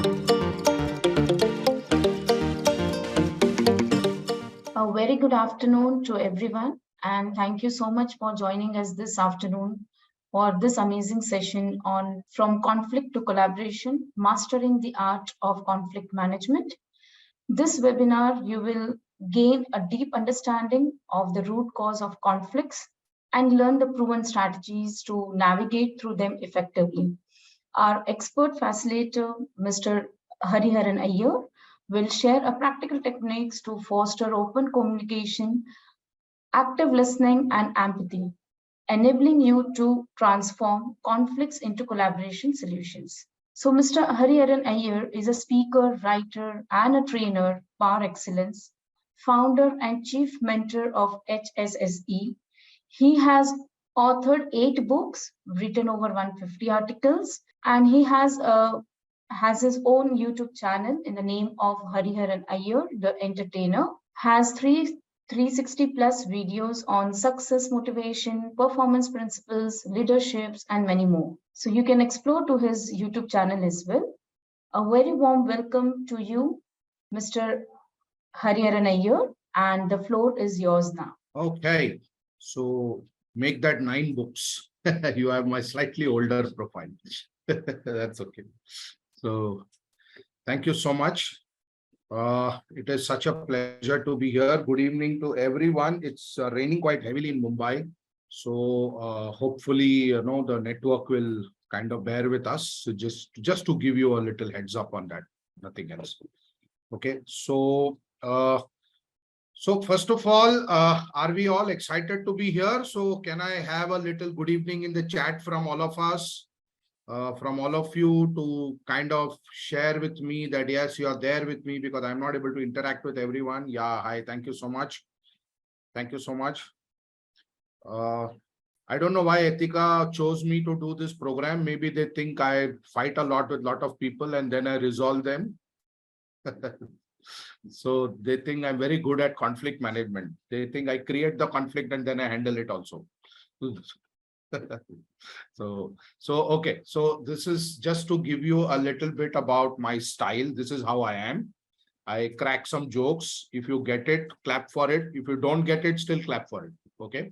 A very good afternoon to everyone, and thank you so much for joining us this afternoon for this amazing session on From Conflict to Collaboration, Mastering the Art of Conflict Management. This webinar, you will gain a deep understanding of the root cause of conflicts and learn the proven strategies to navigate through them effectively. Our expert facilitator, Mr. Hariharan Iyer, will share a practical techniques to foster open communication, active listening, and empathy, enabling you to transform conflicts into collaboration solutions. So, Mr. Hariharan Iyer is a speaker, writer, and a trainer par excellence, founder and chief mentor of HSSE. He has authored 8 books, written over 150 articles, and he has his own YouTube channel in the name of Hariharan Iyer, the entertainer. Has 360 plus videos on success, motivation, performance principles, leaderships, and many more. So you can explore to his YouTube channel as well. A very warm welcome to you, Mr. Hariharan Iyer, and the floor is yours now. Okay, so make that 9 books. You have my slightly older profile. That's okay. So thank you so much. It is such a pleasure to be here. Good evening to everyone. It's raining quite heavily in Mumbai. So hopefully, the network will kind of bear with us. So just to give you a little heads up on that, nothing else. Okay, so first of all, are we all excited to be here? So can I have a little good evening in the chat from all of us? From all of you to kind of share with me that yes, you are there with me, because I'm not able to interact with everyone. Yeah, hi, thank you so much. Thank you so much. I don't know why Etika chose me to do this program. Maybe they think I fight a lot with a lot of people and then I resolve them. So they think I'm very good at conflict management. They think I create the conflict and then I handle it also. So okay, so this is just to give you a little bit about my style. This is how I am. I crack some jokes. If you get it, clap for it. If you don't get it, still clap for it. Okay,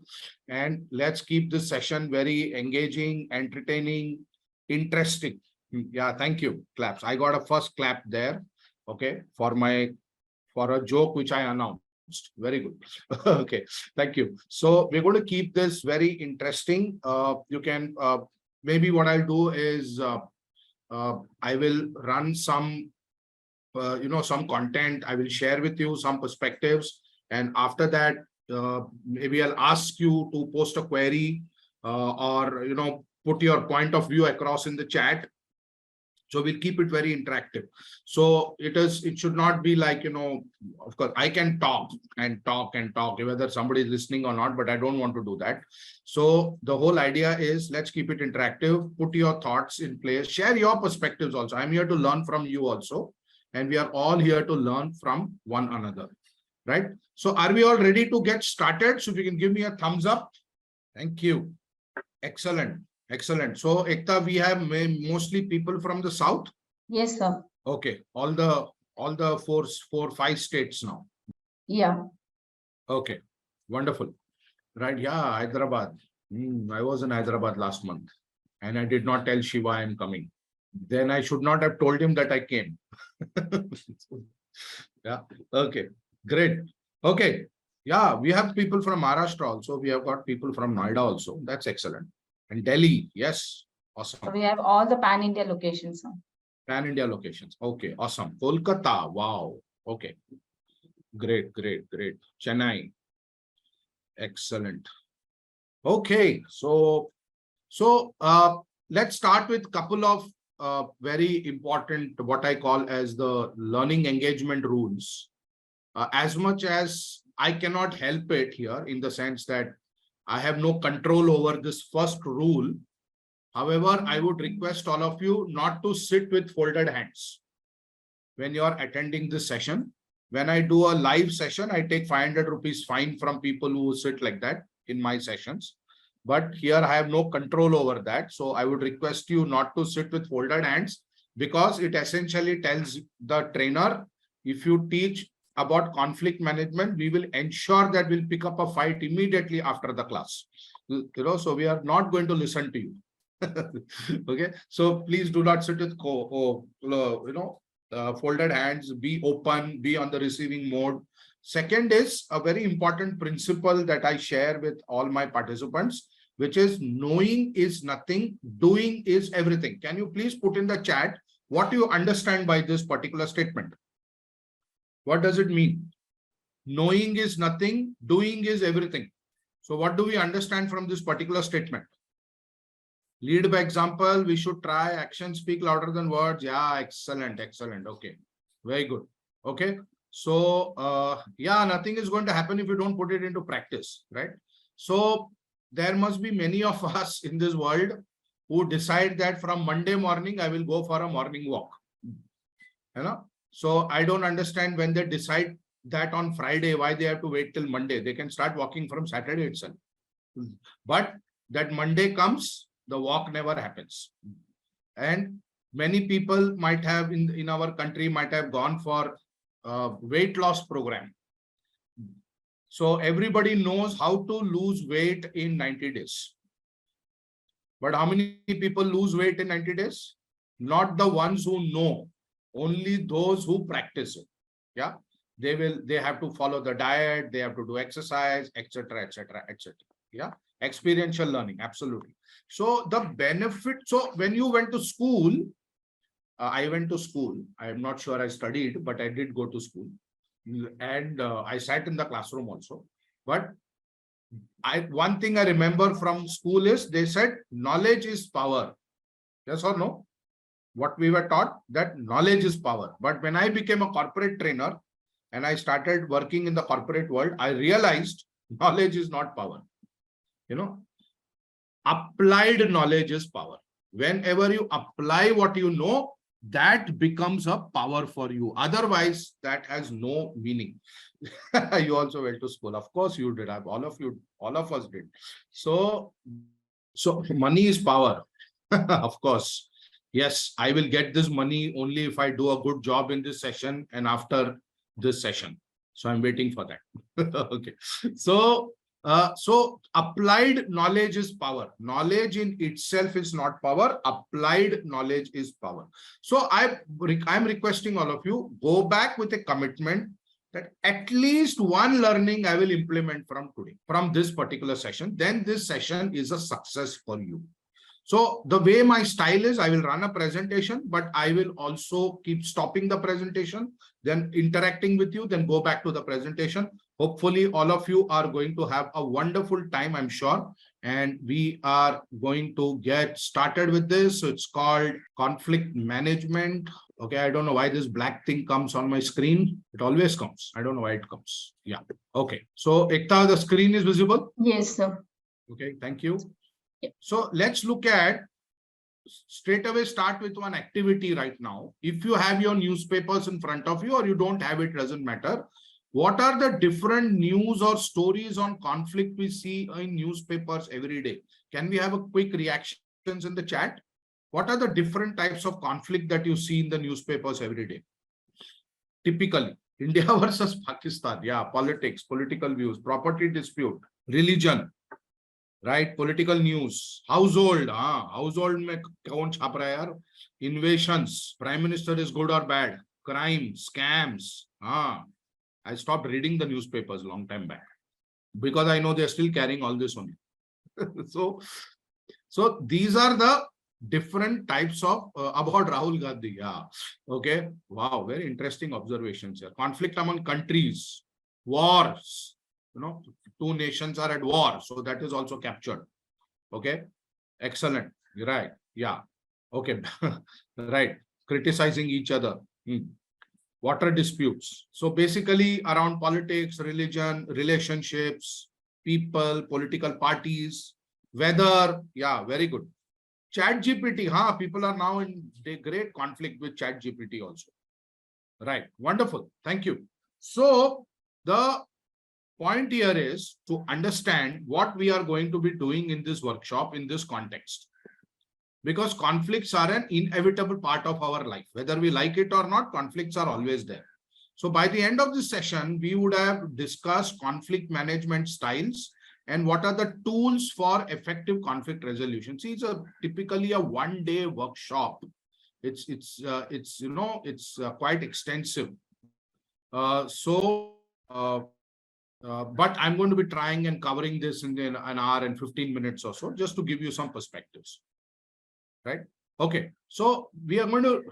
and let's keep this session very engaging, entertaining, interesting. Yeah, thank you. Claps. I got a first clap there. Okay, for a joke which I announced. Very good. Okay, thank you. So we're going to keep this very interesting. You can maybe what I'll do is I will run some some content. I will share with you some perspectives, and after that maybe I'll ask you to post a query or put your point of view across in the chat. So we'll keep it very interactive. So it should not be like, of course, I can talk and talk and talk, whether somebody is listening or not, but I don't want to do that. So the whole idea is let's keep it interactive, put your thoughts in place, share your perspectives also. I'm here to learn from you also. And we are all here to learn from one another, right? So are we all ready to get started? So if you can give me a thumbs up. Thank you. Excellent. Excellent. So, Ekta, we have mostly people from the south. Yes, sir. Okay. All the four, 5 states now. Yeah. Okay. Wonderful. Right. Yeah. Hyderabad. I was in Hyderabad last month, and I did not tell Shiva I'm coming. Then I should not have told him that I came. Yeah. Okay. Great. Okay. Yeah. We have people from Maharashtra also. We have got people from Noida also. That's excellent. And Delhi, yes, awesome. So we have all the pan-India locations. Pan-India locations. Okay, awesome. Kolkata, wow. Okay, great. Chennai, excellent. Okay, so let's start with a couple of very important, what I call as the learning engagement rules. As much as I cannot help it here, in the sense that I have no control over this first rule. However, I would request all of you not to sit with folded hands when you are attending this session. When I do a live session, I take 500 rupees fine from people who sit like that in my sessions. But here I have no control over that. So I would request you not to sit with folded hands. because it essentially tells the trainer, if you teach about conflict management, we will ensure that we'll pick up a fight immediately after the class. So we are not going to listen to you. Okay, so please do not sit with folded hands. Be open, be on the receiving mode. Second is a very important principle that I share with all my participants, which is knowing is nothing, doing is everything. Can you please put in the chat what you understand by this particular statement? What does it mean? Knowing is nothing, doing is everything. So what do we understand from this particular statement? Lead by example, we should try. Action speak louder than words. Yeah, excellent, excellent. Okay, very good. Okay, so yeah, nothing is going to happen if you don't put it into practice, right? So there must be many of us in this world who decide that from Monday morning, I will go for a morning walk. You know? So I don't understand when they decide that on Friday, why they have to wait till Monday. They can start walking from Saturday itself. But that Monday comes, the walk never happens. And many people might have in our country might have gone for weight loss program. So everybody knows how to lose weight in 90 days. But how many people lose weight in 90 days? Not the ones who know, only those who practice it. Yeah, they have to follow the diet, they have to do exercise, etc., etc., etc. Yeah, experiential learning, absolutely. So the benefit, so when you went to school, I went to school. I am not sure I studied, but I did go to school. And I sat in the classroom also. But one thing I remember from school is they said knowledge is power. Yes or no? What we were taught, that knowledge is power. But when I became a corporate trainer and I started working in the corporate world, I realized knowledge is not power. You know, applied knowledge is power. Whenever you apply what you know, that becomes a power for you. Otherwise, that has no meaning. You also went to school. Of course you did. All of us did. So money is power. Of course. Yes, I will get this money only if I do a good job in this session and after this session. So I'm waiting for that. Okay. So applied knowledge is power. Knowledge in itself is not power. Applied knowledge is power. So I'm requesting all of you, go back with a commitment that at least one learning I will implement from today, from this particular session. Then this session is a success for you. So the way my style is, I will run a presentation, but I will also keep stopping the presentation, then interacting with you, then go back to the presentation. Hopefully, all of you are going to have a wonderful time, I'm sure. And we are going to get started with this. So it's called conflict management. Okay, I don't know why this black thing comes on my screen. It always comes. I don't know why it comes. Yeah. Okay. So Ekta, the screen is visible? Yes, sir. Okay, thank you. So let's look at, straight away start with one activity right now. If you have your newspapers in front of you or you don't have it, doesn't matter. What are the different news or stories on conflict we see in newspapers every day? Can we have a quick reactions in the chat? What are the different types of conflict that you see in the newspapers every day? Typically, India versus Pakistan. Yeah, politics, political views, property dispute, religion. Right, political news, household, household में कौन छाप रहा है यार? Invasions, prime minister is good or bad, crime, scams. I stopped reading the newspapers long time back because I know they're still carrying all this on. So these are the different types of about Rahul Gandhi. Yeah, okay, wow, very interesting observations here. Conflict among countries, wars. You know, two nations are at war, so that is also captured. Okay, excellent. Right, yeah, okay. Right, criticizing each other. Water disputes. So basically around politics, religion, relationships, people, political parties, weather. Yeah, very good. Chat GPT, people are now in great conflict with Chat GPT also. Right, wonderful, thank you. So the point here is to understand what we are going to be doing in this workshop in this context. because conflicts are an inevitable part of our life. Whether we like it or not, conflicts are always there. So by the end of this session, we would have discussed conflict management styles and what are the tools for effective conflict resolution. See, it's typically a one-day workshop. It's quite extensive. But I'm going to be trying and covering this in an hour and 15 minutes or so, just to give you some perspectives. Right? Okay. So we are going to,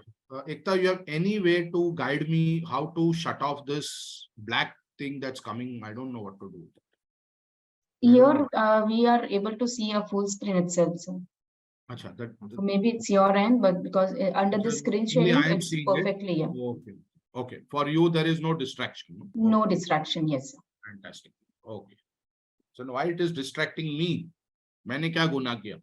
Ekta, you have any way to guide me how to shut off this black thing that's coming? I don't know what to do. Here, we are able to see a full screen itself. So maybe it's your end, but because under the screen sharing, it's perfectly. Yeah. Okay. Okay. For you, there is no distraction. No distraction. Yes. Fantastic. Okay. So why it is distracting me? मैंने क्या गुनाह किया?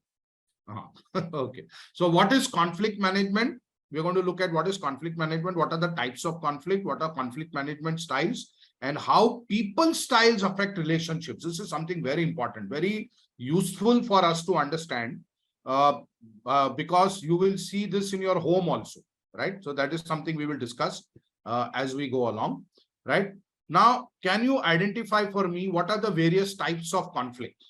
Okay. So what is conflict management? We're going to look at what is conflict management, what are the types of conflict, what are conflict management styles, and how people styles affect relationships. This is something very important, very useful for us to understand, because you will see this in your home also, right? So that is something we will discuss as we go along, right? Now, can you identify for me what are the various types of conflict?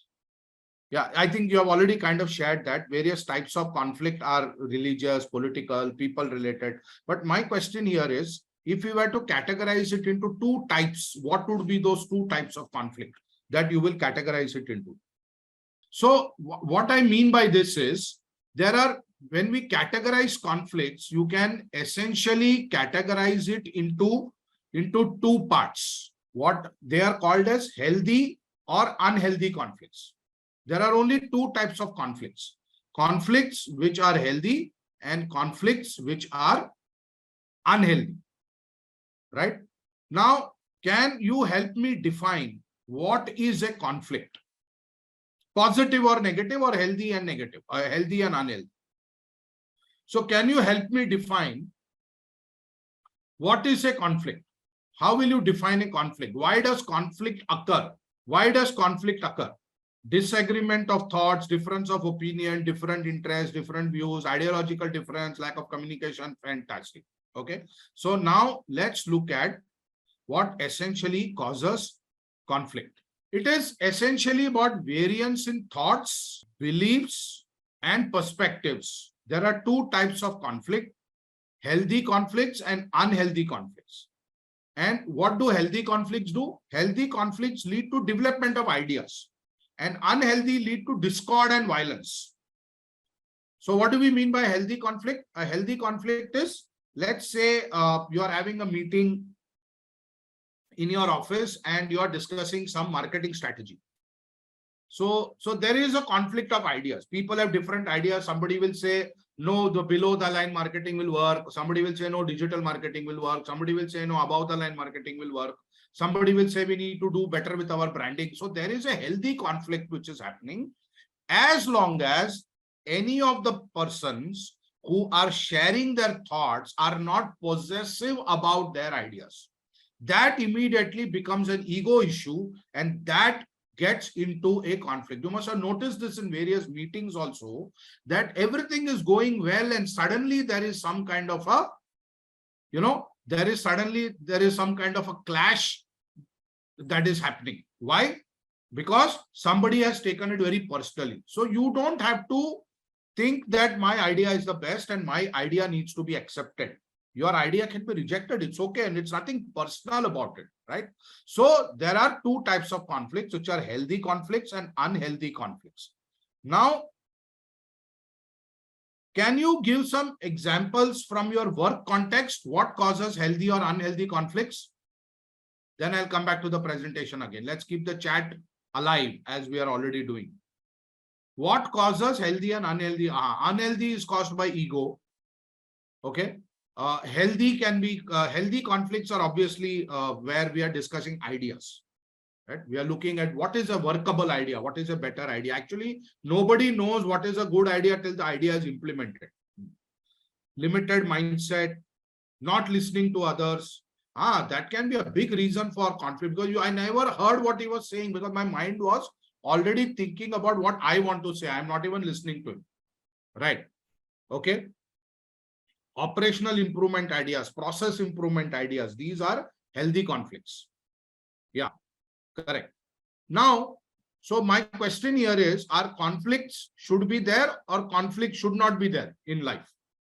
Yeah, I think you have already kind of shared that various types of conflict are religious, political, people related. But my question here is, if you were to categorize it into two types, what would be those two types of conflict that you will categorize it into? So what I mean by this is, when we categorize conflicts, you can essentially categorize it into two parts. What they are called as healthy or unhealthy conflicts. There are only two types of conflicts. Conflicts which are healthy and conflicts which are unhealthy. Right? Now, can you help me define what is a conflict? Positive or negative, or healthy and negative, or healthy and unhealthy? So can you help me define what is a conflict? How will you define a conflict? Why does conflict occur? Why does conflict occur? Disagreement of thoughts, difference of opinion, different interests, different views, ideological difference, lack of communication. Fantastic. Okay. So now let's look at what essentially causes conflict. It is essentially about variance in thoughts, beliefs, and perspectives. There are two types of conflict: healthy conflicts and unhealthy conflicts. And what do healthy conflicts do? Healthy conflicts lead to development of ideas, and unhealthy lead to discord and violence. So what do we mean by healthy conflict? A healthy conflict is, let's say you are having a meeting in your office and you are discussing some marketing strategy. So there is a conflict of ideas. People have different ideas. Somebody will say, no, the below the line marketing will work. Somebody will say, no, digital marketing will work. Somebody will say, no, above the line marketing will work. Somebody will say, we need to do better with our branding. So there is a healthy conflict which is happening, as long as any of the persons who are sharing their thoughts are not possessive about their ideas. That immediately becomes an ego issue, and that gets into a conflict. You must have noticed this in various meetings also, that everything is going well and suddenly there is some kind of a, there is some kind of a clash that is happening. Why? Because somebody has taken it very personally. So you don't have to think that my idea is the best and my idea needs to be accepted. Your idea can be rejected. It's okay. And it's nothing personal about it, right? So there are two types of conflicts, which are healthy conflicts and unhealthy conflicts. Now, can you give some examples from your work context? What causes healthy or unhealthy conflicts? Then I'll come back to the presentation again. Let's keep the chat alive as we are already doing. What causes healthy and unhealthy? Unhealthy is caused by ego. Okay. Healthy can be, healthy conflicts are obviously where we are discussing ideas, right? We are looking at what is a workable idea, what is a better idea. Actually, nobody knows what is a good idea till the idea is implemented. Limited mindset, not listening to others. That can be a big reason for conflict, because I never heard what he was saying because my mind was already thinking about what I want to say. I'm not even listening to him, right? Okay. Operational improvement ideas, process improvement ideas. These are healthy conflicts. Yeah, correct. Now, so my question here is, are conflicts should be there or conflict should not be there in life?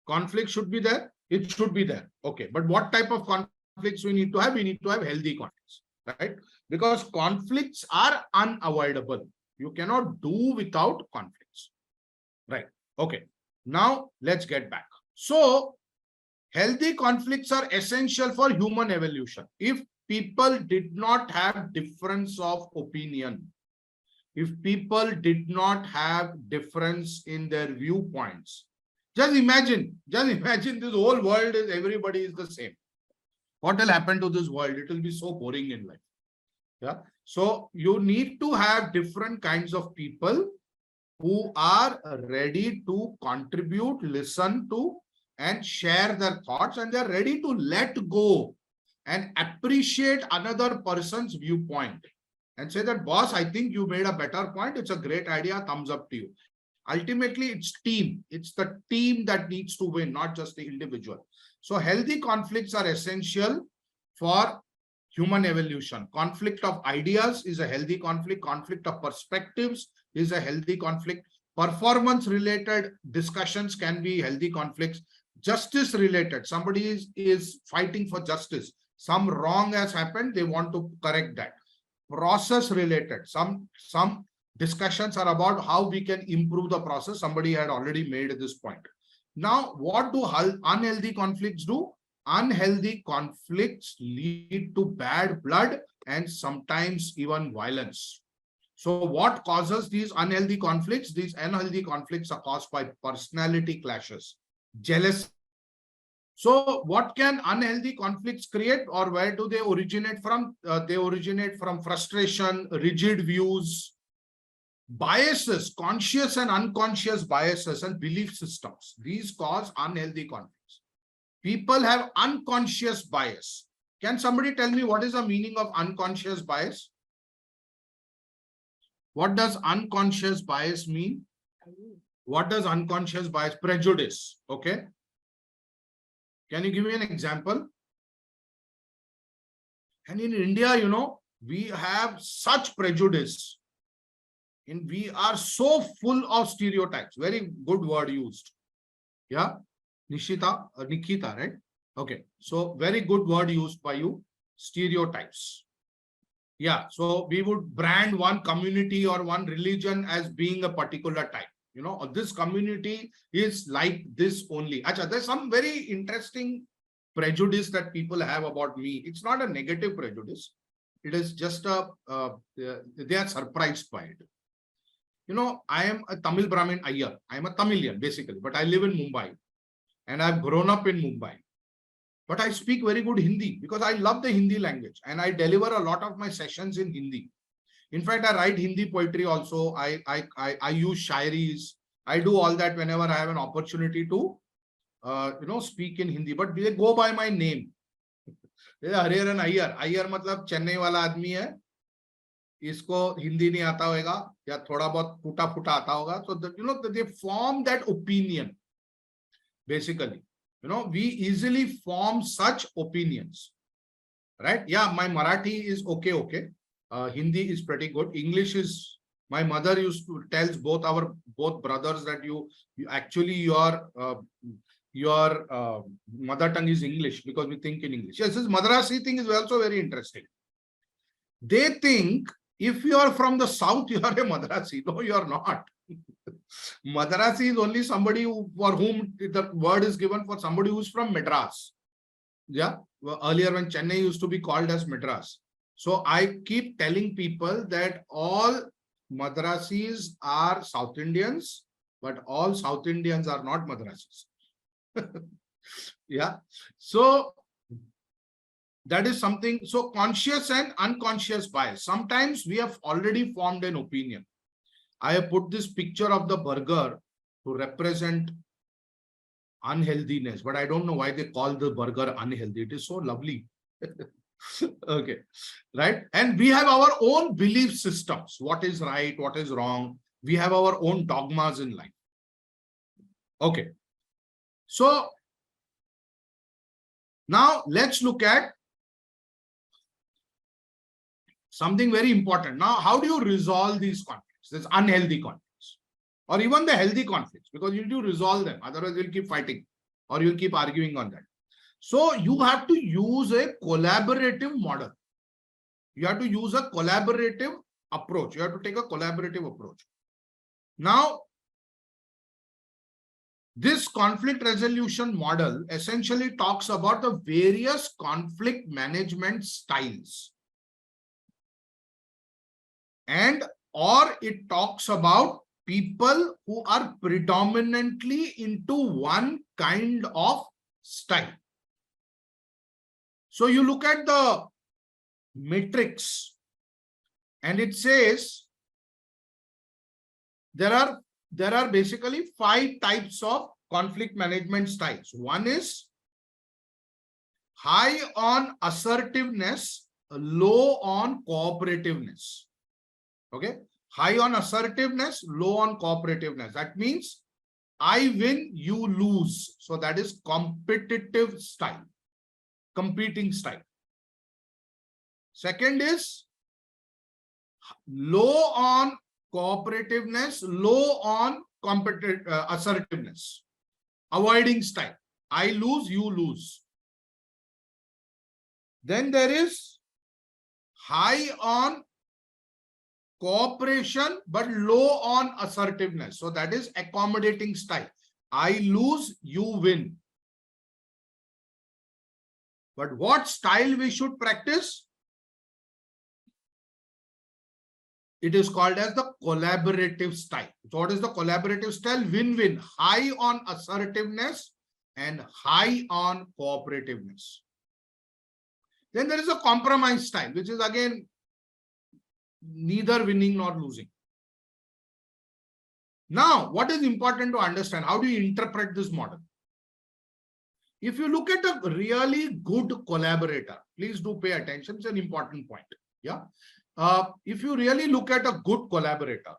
Conflict should be there. It should be there. Okay. But what type of conflicts we need to have? We need to have healthy conflicts, right? Because conflicts are unavoidable. You cannot do without conflicts, right? Okay. Now let's get back. So healthy conflicts are essential for human evolution. If people did not have difference of opinion, if people did not have difference in their viewpoints, just imagine this whole world is, everybody is the same. What will happen to this world? It will be so boring in life. Yeah. So you need to have different kinds of people who are ready to contribute, listen to, and share their thoughts, and they're ready to let go and appreciate another person's viewpoint and say that, boss, I think you made a better point. It's a great idea. Thumbs up to you. Ultimately, it's team. It's the team that needs to win, not just the individual. So healthy conflicts are essential for human evolution. Conflict of ideas is a healthy conflict. Conflict of perspectives is a healthy conflict. Performance related discussions can be healthy conflicts. Justice related, somebody is fighting for justice. Some wrong has happened, they want to correct that. Process related, some discussions are about how we can improve the process. Somebody had already made this point. Now, what do unhealthy conflicts do? Unhealthy conflicts lead to bad blood and sometimes even violence. So what causes these unhealthy conflicts? These unhealthy conflicts are caused by personality clashes, jealousy. So what can unhealthy conflicts create, or where do they originate from? They originate from frustration, rigid views, biases, conscious and unconscious biases, and belief systems. These cause unhealthy conflicts. People have unconscious bias. Can somebody tell me what is the meaning of unconscious bias? What does unconscious bias mean? What does unconscious bias? Prejudice. Okay. Can you give me an example? And in India, you know, we have such prejudice. And we are so full of stereotypes. Very good word used. Yeah. Nikita, right? Okay. So very good word used by you. Stereotypes. Yeah. So we would brand one community or one religion as being a particular type. You know, this community is like this only. Achha, there's some very interesting prejudice that people have about me. It's not a negative prejudice. It is just they are surprised by it. You know, I am a Tamil Brahmin Iyer. I am a Tamilian basically, but I live in Mumbai and I've grown up in Mumbai. But I speak very good Hindi because I love the Hindi language and I deliver a lot of my sessions in Hindi. In fact, I write Hindi poetry also. I use shairis. I do all that whenever I have an opportunity to, speak in Hindi. But they go by my name. Hariharan Iyer. Iyer मतलब चेन्नई वाला आदमी है. इसको हिंदी नहीं आता होगा या थोड़ा बहुत फूटा फूटा आता होगा. So they form that opinion. Basically, we easily form such opinions, right? Yeah, my Marathi is okay. Hindi is pretty good. English is, my mother used to tells both brothers that you actually your mother tongue is English because we think in English. Yes, this Madrasi thing is also very interesting. They think if you are from the south, you are a Madrasi. No, you are not. Madrasi is only somebody for whom the word is given for somebody who's from Madras. Yeah, earlier when Chennai used to be called as Madras. So I keep telling people that all Madrasis are South Indians, but all South Indians are not Madrasis. Yeah. So that is something. So conscious and unconscious bias. Sometimes we have already formed an opinion. I have put this picture of the burger to represent unhealthiness, but I don't know why they call the burger unhealthy. It is so lovely. Okay, right? And we have our own belief systems. What is right? What is wrong? We have our own dogmas in life. Okay. So now let's look at something very important. Now, how do you resolve these conflicts, this unhealthy conflicts, or even the healthy conflicts? Because you need to resolve them. Otherwise, you'll keep fighting or you'll keep arguing on that. So you have to use a collaborative model. You have to use a collaborative approach. You have to take a collaborative approach. Now, this conflict resolution model essentially talks about the various conflict management styles. And or it talks about people who are predominantly into one kind of style. So you look at the matrix and it says there are basically 5 types of conflict management styles. One is high on assertiveness, low on cooperativeness. Okay, high on assertiveness, low on cooperativeness. That means I win, you lose. So that is competitive style, competing style. Second is low on cooperativeness, low on assertiveness, avoiding style. I lose, you lose. Then there is high on cooperation but low on assertiveness. So that is accommodating style. I lose, you win. But what style we should practice? It is called as the collaborative style. So what is the collaborative style? Win-win. High on assertiveness and high on cooperativeness. Then there is a compromise style, which is again neither winning nor losing. Now, what is important to understand? How do you interpret this model? If you look at a really good collaborator, please do pay attention. It's an important point. Yeah. If you really look at a good collaborator,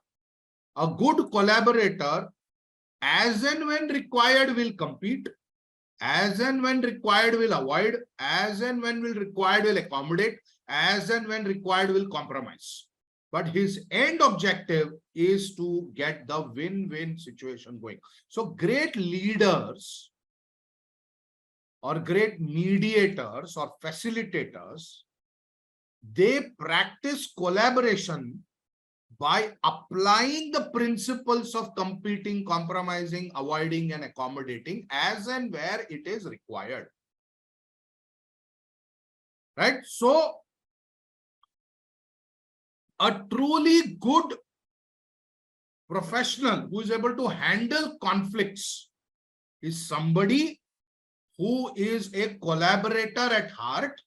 as and when required will compete, as and when required will avoid, as and when required will accommodate, as and when required will compromise. But his end objective is to get the win-win situation going. So great leaders or great mediators or facilitators, they practice collaboration by applying the principles of competing, compromising, avoiding, and accommodating as and where it is required. Right? So, a truly good professional who is able to handle conflicts is somebody who is a collaborator at heart,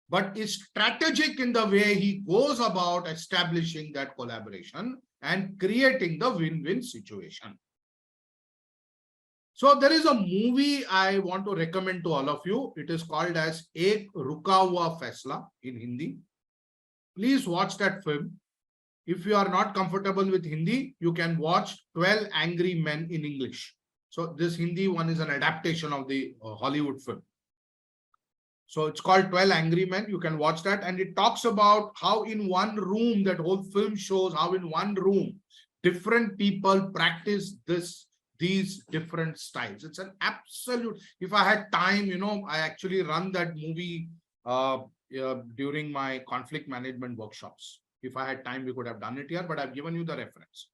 but is strategic in the way he goes about establishing that collaboration and creating the win-win situation. So there is a movie I want to recommend to all of you. It is called as Ek Ruka Hua Faisla in Hindi. Please watch that film. If you are not comfortable with Hindi, you can watch 12 Angry Men in English. So this Hindi one is an adaptation of the Hollywood film. So it's called 12 Angry Men. You can watch that. And it talks about how in one room, that whole film shows how in one room, different people practice these different styles. It's an absolute, if I had time, I actually run that movie during my conflict management workshops. If I had time, we could have done it here, but I've given you the reference.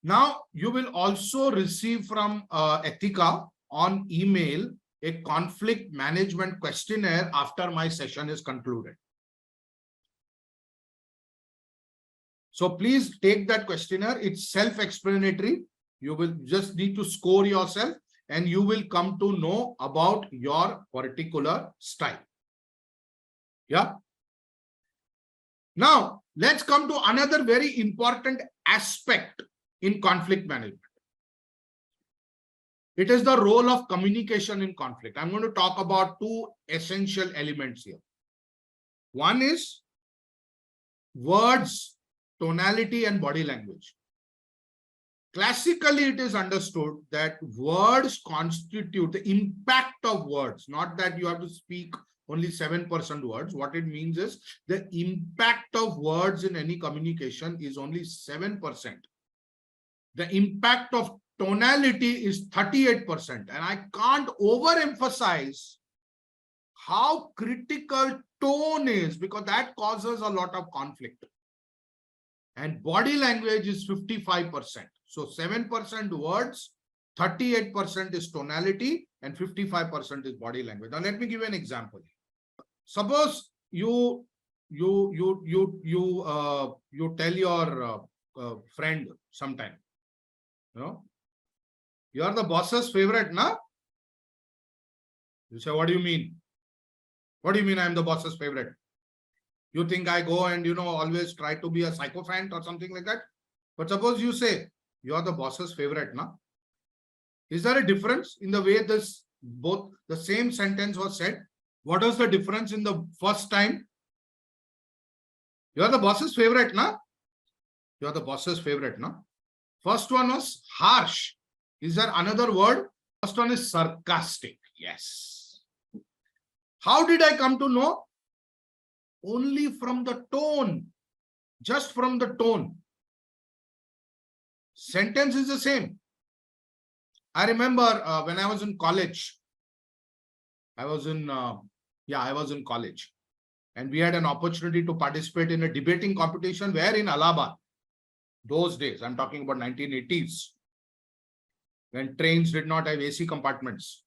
Now, you will also receive from Ethika on email a conflict management questionnaire after my session is concluded. So please take that questionnaire. It's self-explanatory. You will just need to score yourself and you will come to know about your particular style. Yeah. Now, let's come to another very important aspect in conflict management. It is the role of communication in conflict. I'm going to talk about 2 essential elements here. One is words, tonality, and body language. Classically, it is understood that words constitute the impact of words, not that you have to speak only 7% words. What it means is the impact of words in any communication is only 7%. The impact of tonality is 38%. And I can't overemphasize how critical tone is, because that causes a lot of conflict. And body language is 55%. So 7% words, 38% is tonality, and 55% is body language. Now let me give you an example. Suppose you tell your friend sometime, you are the boss's favorite, na? You say, what do you mean? What do you mean I am the boss's favorite? You think I go and, always try to be a sycophant or something like that? But suppose you say, you are the boss's favorite, na? Is there a difference in the way both the same sentence was said? What was the difference in the first time? You are the boss's favorite, na? You are the boss's favorite, na? First one was harsh. Is there another word? First one is sarcastic. Yes. How did I come to know? Only from the tone. Just from the tone. Sentence is the same. I remember when I was in college. I was in college. And we had an opportunity to participate in a debating competition where in Allahabad. Those days, I'm talking about 1980s, when trains did not have AC compartments.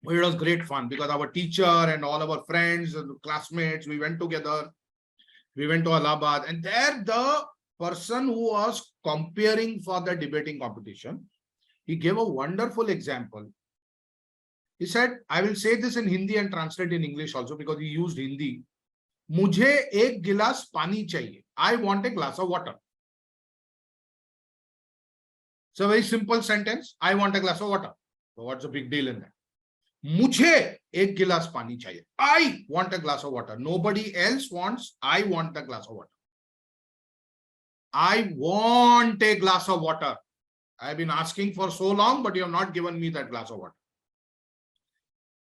It was great fun because our teacher and all our friends and classmates, we went together. We went to Allahabad, and there the person who was comparing for the debating competition, he gave a wonderful example. He said, I will say this in Hindi and translate in English also because he used Hindi. मुझे एक गिलास पानी चाहिए. I want a glass of water. It's a very simple sentence. I want a glass of water. So what's the big deal in that? मुझे एक गिलास पानी चाहिए. I want a glass of water. Nobody else wants. I want a glass of water. I want a glass of water. I have been asking for so long, but you have not given me that glass of water.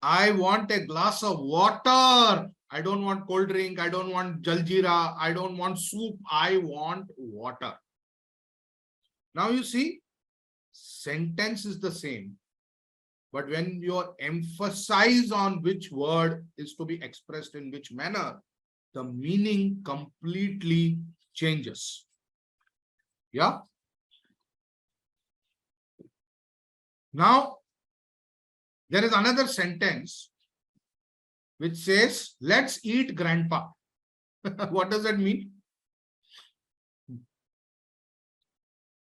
I want a glass of water. I don't want cold drink. I don't want jaljeera. I don't want soup. I want water. Now you see, sentence is the same. But when you emphasize on which word is to be expressed in which manner, the meaning completely changes. Yeah. Now, there is another sentence which says, let's eat grandpa. What does that mean?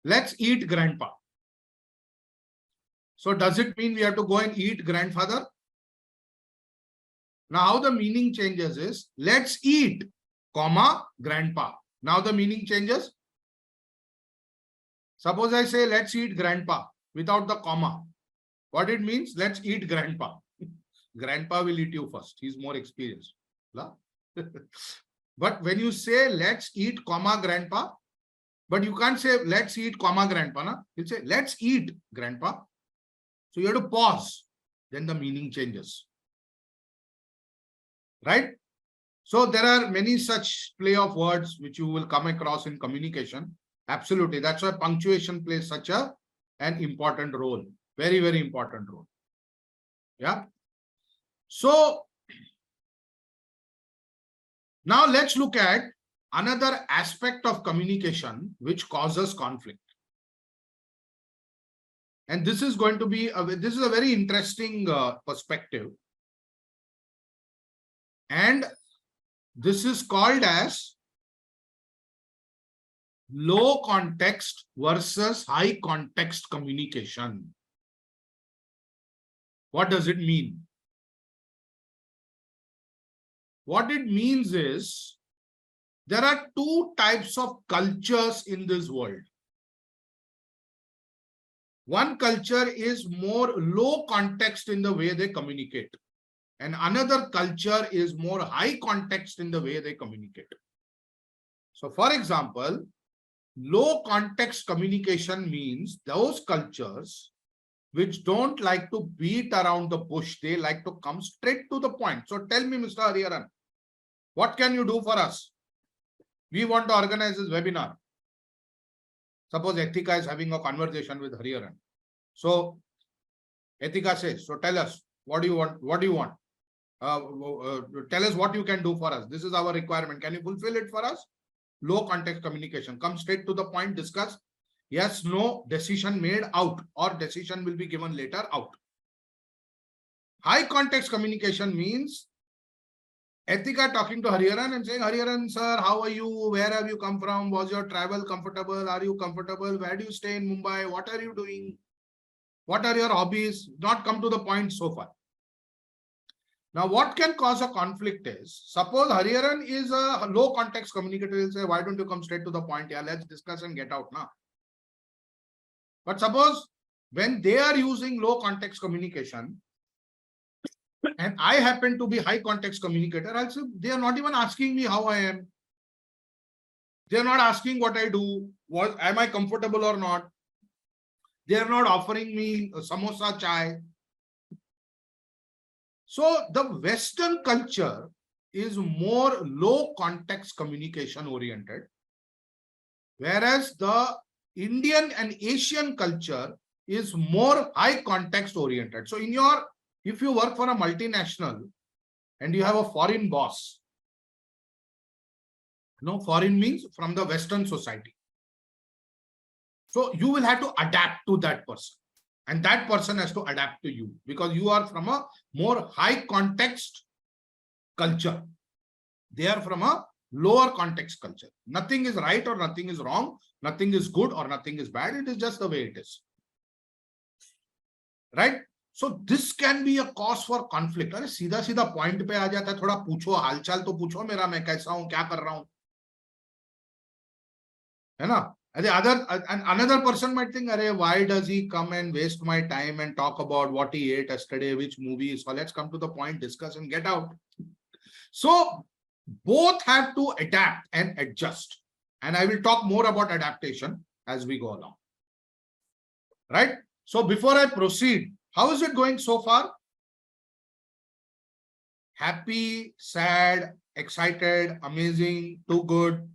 Let's eat grandpa. So does it mean we have to go and eat grandfather? Now how the meaning changes is, let's eat, comma, grandpa. Now the meaning changes. Suppose I say, let's eat grandpa without the comma. What it means? Let's eat grandpa. Grandpa will eat you first. He's more experienced. But when you say, let's eat, comma, grandpa, but you can't say, let's eat, comma, grandpa. Na? You say, let's eat, grandpa. So you have to pause. Then the meaning changes. Right? So there are many such play of words which you will come across in communication. Absolutely. That's why punctuation plays such an important role. Very, very important role. Yeah. So now let's look at another aspect of communication which causes conflict. And this is going to be a very interesting perspective. And this is called as low context versus high context communication. What does it mean? What it means is there are two types of cultures in this world. One culture is more low context in the way they communicate, and another culture is more high context in the way they communicate. So, for example, Low context communication means those cultures which don't like to beat around the bush. They like to come straight to the point. So tell me, Mr. Hariharan, what can you do for us? We want to organize this webinar. Suppose Ethika is having a conversation with Hariharan. So Ethika says, so tell us, what do you want? What do you want? Tell us what you can do for us. This is our requirement. Can you fulfill it for us? Low context communication. Come straight to the point, discuss. Yes, no, decision made, out, or decision will be given later, out. High context communication means Ethika talking to Hariharan and saying, Hariharan, sir, how are you? Where have you come from? Was your travel comfortable? Are you comfortable? Where do you stay in Mumbai? What are you doing? What are your hobbies? Not come to the point so far. Now, what can cause a conflict is, suppose Hariharan is a low context communicator, he'll say, why don't you come straight to the point? Yeah, let's discuss and get out now. But suppose when they are using low context communication, and I happen to be high context communicator, I'll say, they are not even asking me how I am. They are not asking what I do. Am I comfortable or not? They are not offering me samosa chai. So the Western culture is more low context communication oriented, whereas the Indian and Asian culture is more high context oriented. So if you work for a multinational and you have a foreign boss, foreign means from the Western society. So you will have to adapt to that person. And that person has to adapt to you because you are from a more high context culture. They are from a lower context culture. Nothing is right or nothing is wrong. Nothing is good or nothing is bad. It is just the way it is. Right? So this can be a cause for conflict. अरे सीधा सीधा point पे आ जाता है, थोड़ा पूछो, हालचाल तो पूछो मेरा, मैं कैसा हूँ, क्या कर रहा हूँ, है ना? And another person might think, why does he come and waste my time and talk about what he ate yesterday, which movie? So let's come to the point, discuss and get out. So both have to adapt and adjust. And I will talk more about adaptation as we go along. Right? So before I proceed, how is it going so far? Happy, sad, excited, amazing, too good,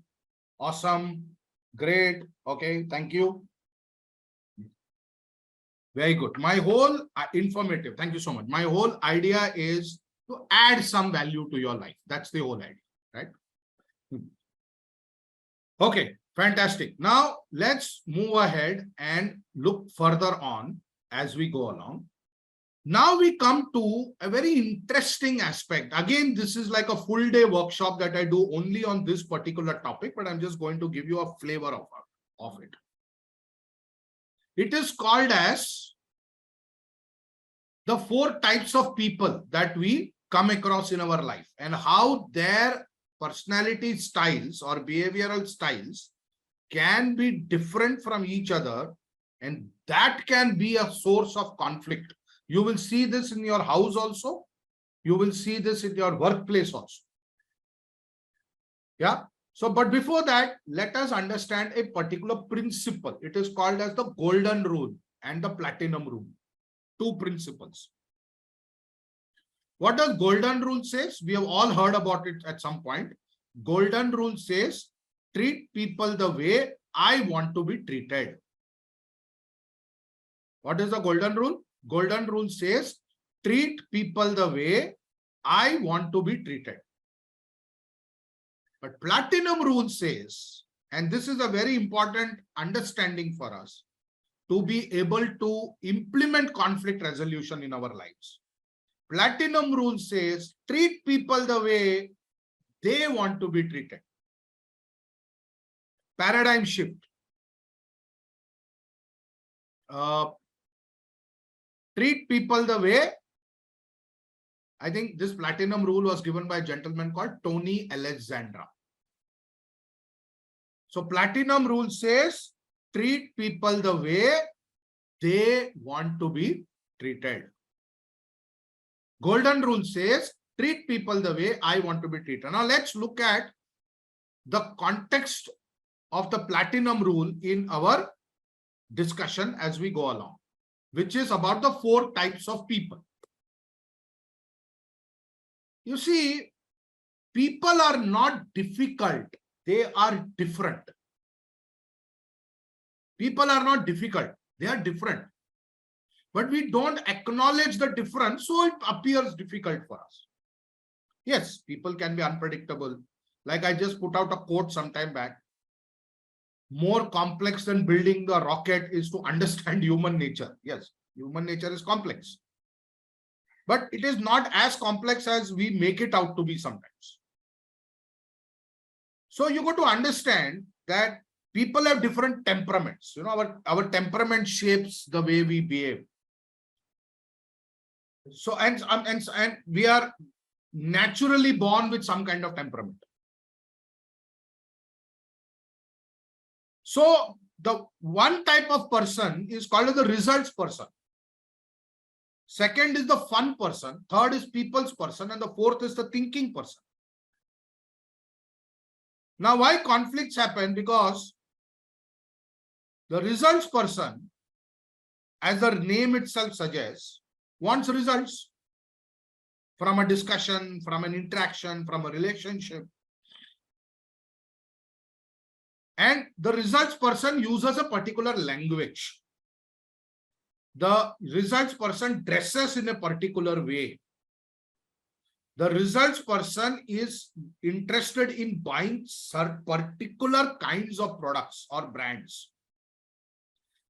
awesome, great. Okay, thank you. Very good. My whole informative. Thank you so much. My whole idea is to add some value to your life. That's the whole idea, right? Okay, fantastic. Now let's move ahead and look further on as we go along. Now we come to a very interesting aspect. Again, this is like a full day workshop that I do only on this particular topic, but I'm just going to give you a flavor of it. It is called as the 4 types of people that we come across in our life and how their personality styles or behavioral styles can be different from each other, and that can be a source of conflict. You will see this in your house also. You will see this in your workplace also. Yeah. So, but before that, let us understand a particular principle. It is called as the golden rule and the platinum rule. 2 principles. What does golden rule says? We have all heard about it at some point. Golden rule says, treat people the way I want to be treated. What is the golden rule? Golden rule says, treat people the way I want to be treated. But platinum rule says, and this is a very important understanding for us, to be able to implement conflict resolution in our lives. Platinum rule says, treat people the way they want to be treated. Paradigm shift. Treat people the way, I think this platinum rule was given by a gentleman called Tony Alexandra. So platinum rule says, treat people the way they want to be treated. Golden rule says, treat people the way I want to be treated. Now let's look at the context of the platinum rule in our discussion as we go along, which is about the 4 types of people. You see, people are not difficult. They are different. People are not difficult. They are different. But we don't acknowledge the difference, so it appears difficult for us. Yes, people can be unpredictable. Like I just put out a quote some time back. More complex than building the rocket is to understand human nature. Yes, human nature is complex. But it is not as complex as we make it out to be sometimes. So you got to understand that people have different temperaments. You know, our temperament shapes the way we behave. So and we are naturally born with some kind of temperament. So the one type of person is called as the results person. Second is the fun person. Third is people's person. And the fourth is the thinking person. Now, why conflicts happen? Because the results person, as the name itself suggests, wants results from a discussion, from an interaction, from a relationship. And the results person uses a particular language. The results person dresses in a particular way. The results person is interested in buying particular kinds of products or brands.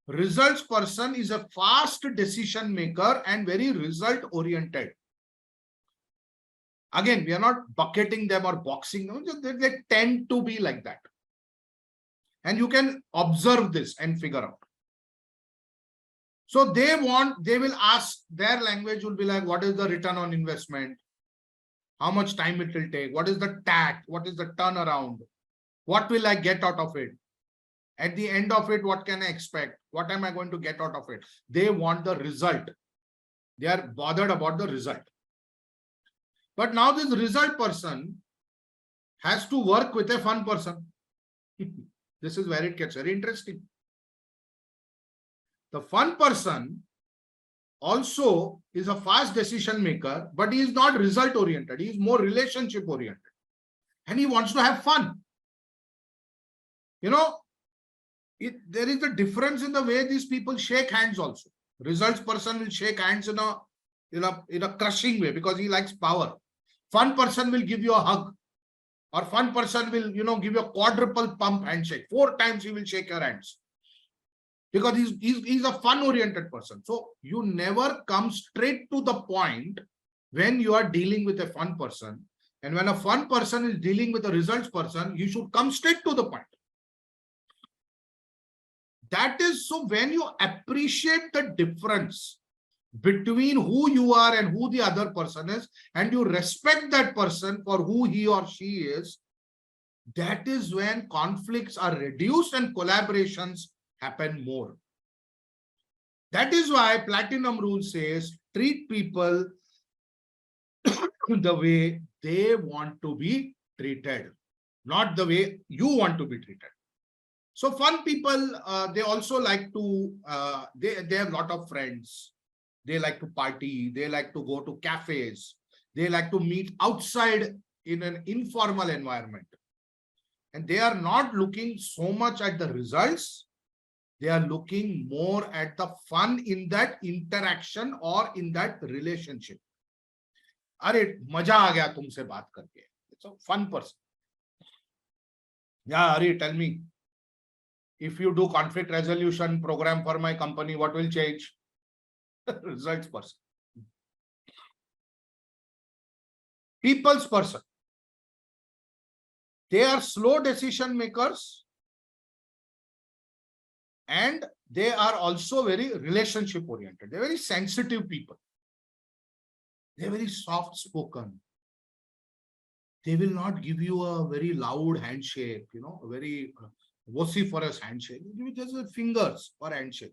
Results person is a fast decision maker and very result oriented. Again, we are not bucketing them or boxing them. They tend to be like that. And you can observe this and figure out. So they will ask, their language will be like, what is the return on investment? How much time it will take? What is the TAT? What is the turnaround? What will I get out of it? At the end of it, what can I expect? What am I going to get out of it? They want the result. They are bothered about the result. But now this result person has to work with a fun person. This is where it gets very interesting. The fun person also is a fast decision maker, but he is not result oriented. He is more relationship oriented. And he wants to have fun. You know, there is a difference in the way these people shake hands also. Results person will shake hands in a crushing way because he likes power. Fun person will give you a hug. Or fun person will, give you a quadruple pump handshake. 4 times he will shake your hands. Because he's a fun-oriented person. So you never come straight to the point when you are dealing with a fun person. And when a fun person is dealing with a results person, you should come straight to the point. That is, so when you appreciate the difference between who you are and who the other person is, and you respect that person for who he or she is, that is when conflicts are reduced and collaborations happen more. That is why Platinum Rule says, treat people the way they want to be treated, not the way you want to be treated. So fun people, they also like to, they have a lot of friends. They like to party. They like to go to cafes. They like to meet outside in an informal environment. And they are not looking so much at the results. They are looking more at the fun in that interaction or in that relationship. Arey, maja aa gaya tumse baat karke. It's a fun person. Yeah, Ari, tell me. If you do conflict resolution program for my company, what will change? Results person. People's person. They are slow decision makers and they are also very relationship oriented. They're very sensitive people. They're very soft spoken. They will not give you a very loud handshake, a very vociferous handshake. They give you just fingers or handshake.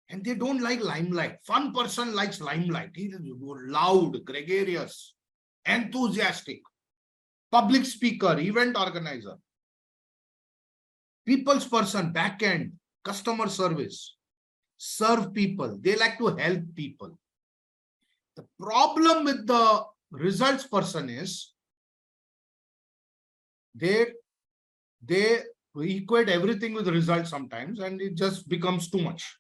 And they don't like limelight. Fun person likes limelight. He is loud, gregarious, enthusiastic, public speaker, event organizer. People's person, back end, customer service, serve people. They like to help people. The problem with the results person is they equate everything with results sometimes, and it just becomes too much.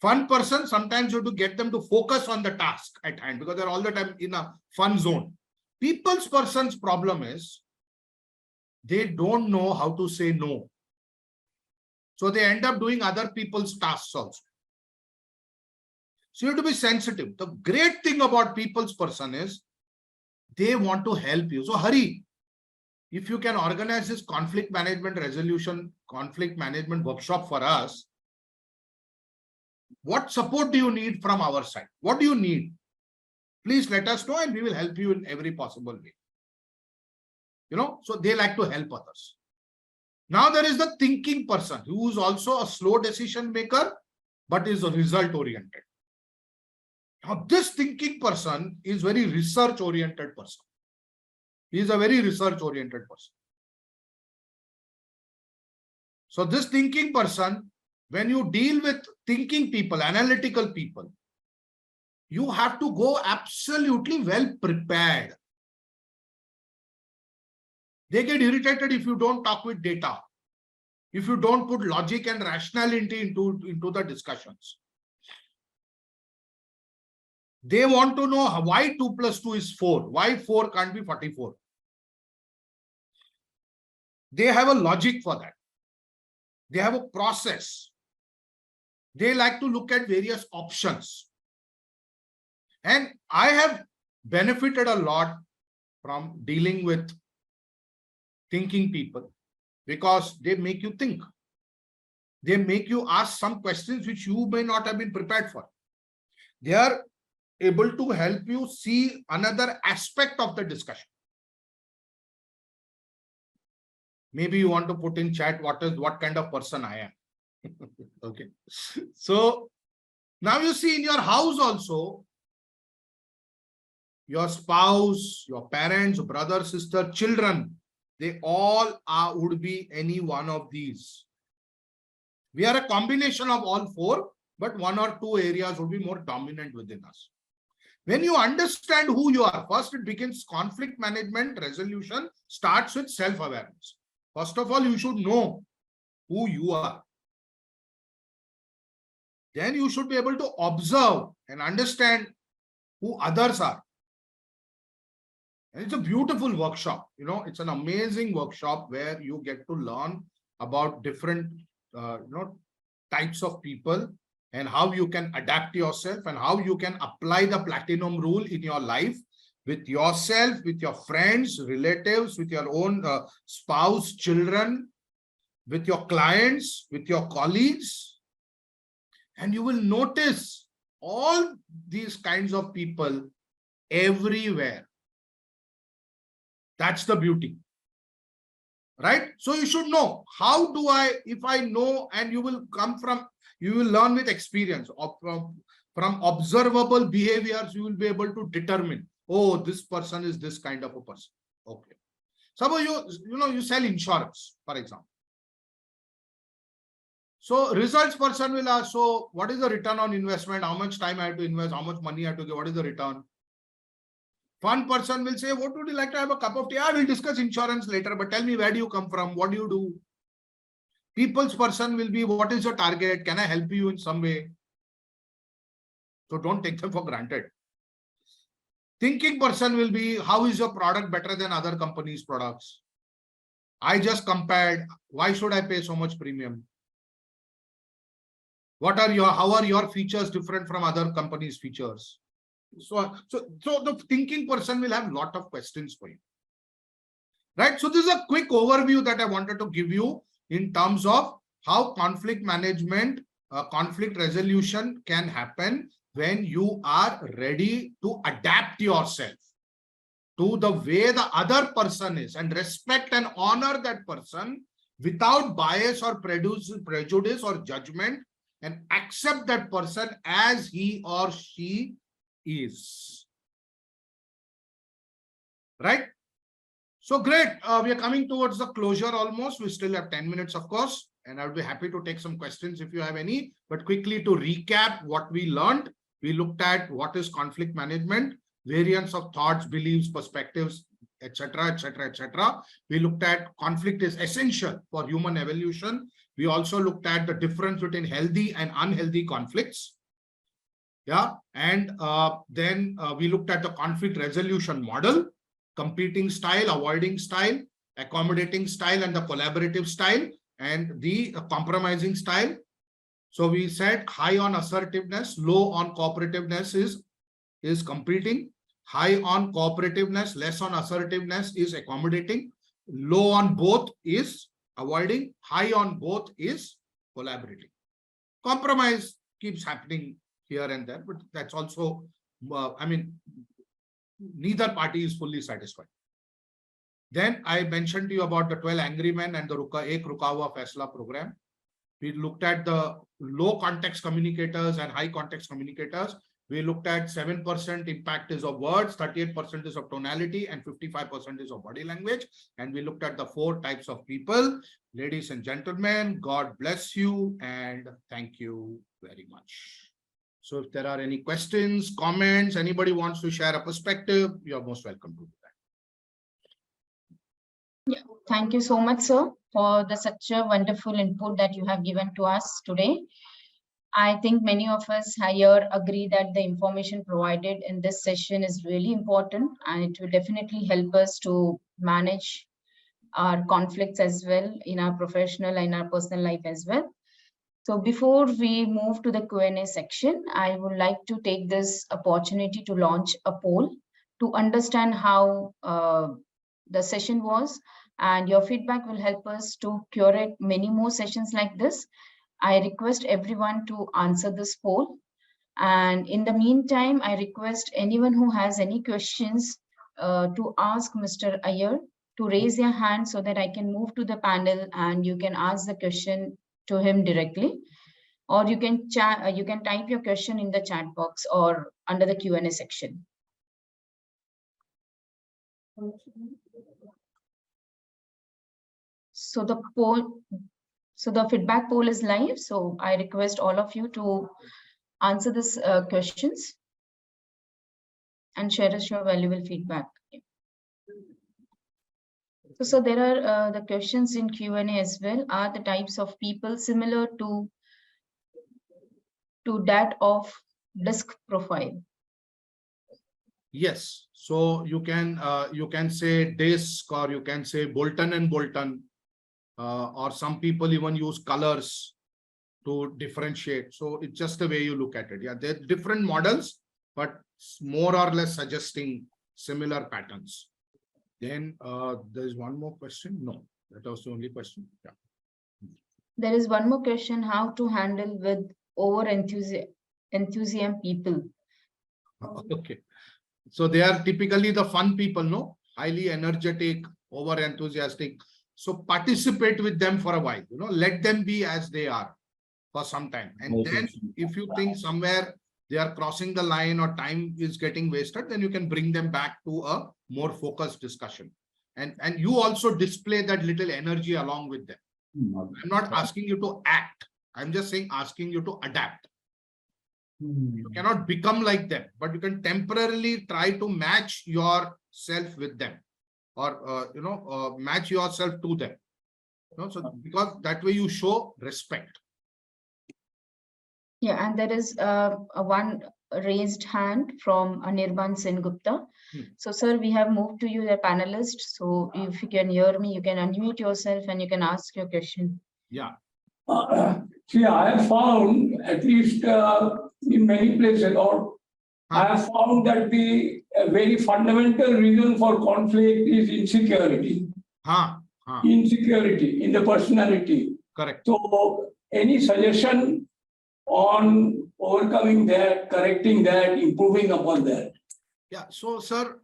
Fun person, sometimes you have to get them to focus on the task at hand because they're all the time in a fun zone. People's person's problem is they don't know how to say no. So they end up doing other people's tasks also. So you have to be sensitive. The great thing about people's person is they want to help you. So Hari, if you can organize this conflict management workshop for us, what support do you need from our side? What do you need? Please let us know and we will help you in every possible way. So they like to help others. Now there is the thinking person who is also a slow decision maker, but is a result oriented. Now this thinking person is very research oriented person. He is a very research oriented person. So this thinking person, when you deal with thinking people, analytical people, you have to go absolutely well prepared. They get irritated if you don't talk with data, if you don't put logic and rationality into the discussions. They want to know why 2 plus 2 is 4, why 4 can't be 44. They have a logic for that. They have a process. They like to look at various options. And I have benefited a lot from dealing with thinking people because they make you think. They make you ask some questions which you may not have been prepared for. They are able to help you see another aspect of the discussion. Maybe you want to put in chat what kind of person I am. Okay. So now you see in your house also, your spouse, your parents, brother, sister, children, they all would be any one of these. We are a combination of all four, but one or two areas would be more dominant within us. When you understand who you are, first it begins conflict management, resolution starts with self-awareness. First of all, you should know who you are. Then you should be able to observe and understand who others are. And it's a beautiful workshop. It's an amazing workshop where you get to learn about different types of people and how you can adapt yourself and how you can apply the platinum rule in your life with yourself, with your friends, relatives, with your own spouse, children, with your clients, with your colleagues. And you will notice all these kinds of people everywhere. That's the beauty, right? So you should know how do I, if I know, and you will learn with experience from observable behaviors, you will be able to determine, oh, this person is this kind of a person. Okay. Suppose you sell insurance, for example. So results person will ask, so what is the return on investment? How much time I have to invest? How much money I have to give? What is the return? Fun person will say, what would you like to have a cup of tea? I will discuss insurance later, but tell me, where do you come from? What do you do? People's person will be, what is your target? Can I help you in some way? So don't take them for granted. Thinking person will be, how is your product better than other companies' products? I just compared. Why should I pay so much premium? How are your features different from other companies' features? So the thinking person will have a lot of questions for you. Right? So this is a quick overview that I wanted to give you in terms of how conflict management, conflict resolution can happen when you are ready to adapt yourself to the way the other person is and respect and honor that person without bias or prejudice or judgment, and accept that person as he or she is. Right? So great. We are coming towards the closure almost. We still have 10 minutes, of course. and I would be happy to take some questions if you have any. But quickly to recap what we learned, we looked at what is conflict management, variance of thoughts, beliefs, perspectives, etc., etc., etc. We looked at conflict is essential for human evolution. We also looked at the difference between healthy and unhealthy conflicts. Yeah, and then we looked at the conflict resolution model, competing style, avoiding style, accommodating style, and the collaborative style, and the compromising style. So we said high on assertiveness, low on cooperativeness is competing. High on cooperativeness, less on assertiveness is accommodating. Low on both is avoiding. High on both is collaborating. Compromise keeps happening here and there, but that's also, I mean, neither party is fully satisfied. Then I mentioned to you about the 12 angry men and the Ek Ruka Hua Faisla program. We looked at the low context communicators and high context communicators. We looked at 7% impact is of words, 38% is of tonality, and 55% is of body language. And we looked at the 4 types of people. Ladies and gentlemen, God bless you and thank you very much. So if there are any questions, comments, anybody wants to share a perspective, you're most welcome to do that. Yeah, thank you so much, sir, for such a wonderful input that you have given to us today. I think many of us here agree that the information provided in this session is really important, and it will definitely help us to manage our conflicts as well in our professional and our personal life as well. So before we move to the Q&A section, I would like to take this opportunity to launch a poll to understand how the session was, and your feedback will help us to curate many more sessions like this. I request everyone to answer this poll. And in the meantime, I request anyone who has any questions to ask Mr. Iyer to raise your hand so that I can move to the panel and you can ask the question to him directly, or you can chat, you can type your question in the chat box or under the Q&A section. So the feedback poll is live. So I request all of you to answer these questions and share us your valuable feedback. So there are the questions in Q&A as well. Are the types of people similar to that of disk profile? Yes. So you can say disk, or you can say Bolton and Bolton, or some people even use colors to differentiate. So it's just the way you look at it. Yeah, they're different models, but more or less suggesting similar patterns. Then there's one more question. No, that was the only question. Yeah. There is one more question: how to handle with over enthusiasm people? Okay. So they are typically the fun people, no? Highly energetic, over enthusiastic. So participate with them for a while, let them be as they are for some time. And then if you think somewhere they are crossing the line or time is getting wasted, then you can bring them back to a more focused discussion. And you also display that little energy along with them. I'm not asking you to act. I'm just saying asking you to adapt. You cannot become like them, but you can temporarily try to match yourself with them, or match yourself to them. So because that way you show respect. Yeah, and there is one raised hand from Anirban Sengupta. So, sir, we have moved to you, the panelist. So, if you can hear me, you can unmute yourself and you can ask your question. Yeah. See, I have found, at least in many places, or I have found that the very fundamental reason for conflict is insecurity. Insecurity in the personality. Correct. So, any suggestion on overcoming that, correcting that, improving upon that? Yeah. So, sir,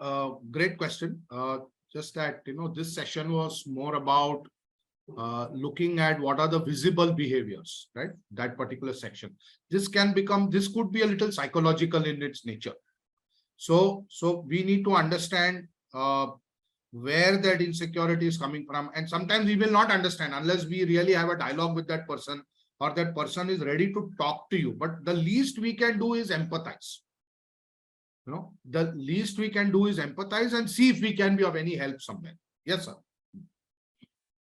great question. Just that, this session was more about looking at what are the visible behaviors, right? That particular section. This could be a little psychological in its nature. So we need to understand where that insecurity is coming from. And sometimes we will not understand unless we really have a dialogue with that person, or that person is ready to talk to you. But the least we can do is empathize. The least we can do is empathize and see if we can be of any help somewhere. Yes, sir.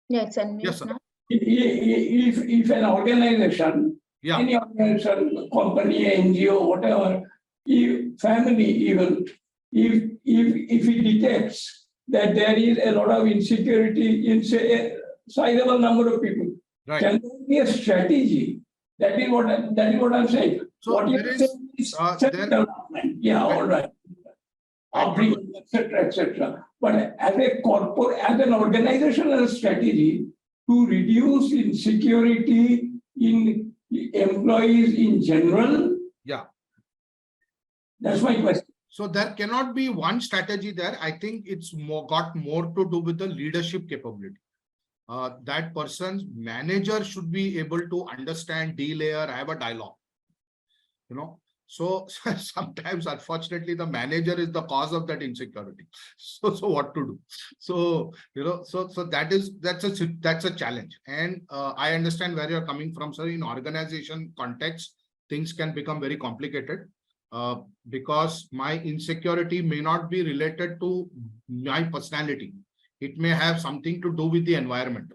Yeah, it's unmute Yes, sir. now. If an organization, Yeah. any organization, company, NGO, whatever, if family even, if it detects that there is a lot of insecurity in, say, a sizable number of people, Right. can there be a strategy? That is what I'm saying. So what there you're is, saying is there- self-development. Yeah, all right. Upbringing, etc., etc. But as a corporate, as an organizational strategy to reduce insecurity in employees in general, yeah. that's my question. So there cannot be one strategy there. I think it's got more to do with the leadership capability. That person's manager should be able to understand, delayer, have a dialogue. So sometimes, unfortunately, the manager is the cause of that insecurity. So what to do? So that's a challenge. And I understand where you're coming from, sir. In organization context, things can become very complicated. Because my insecurity may not be related to my personality. It may have something to do with the environment.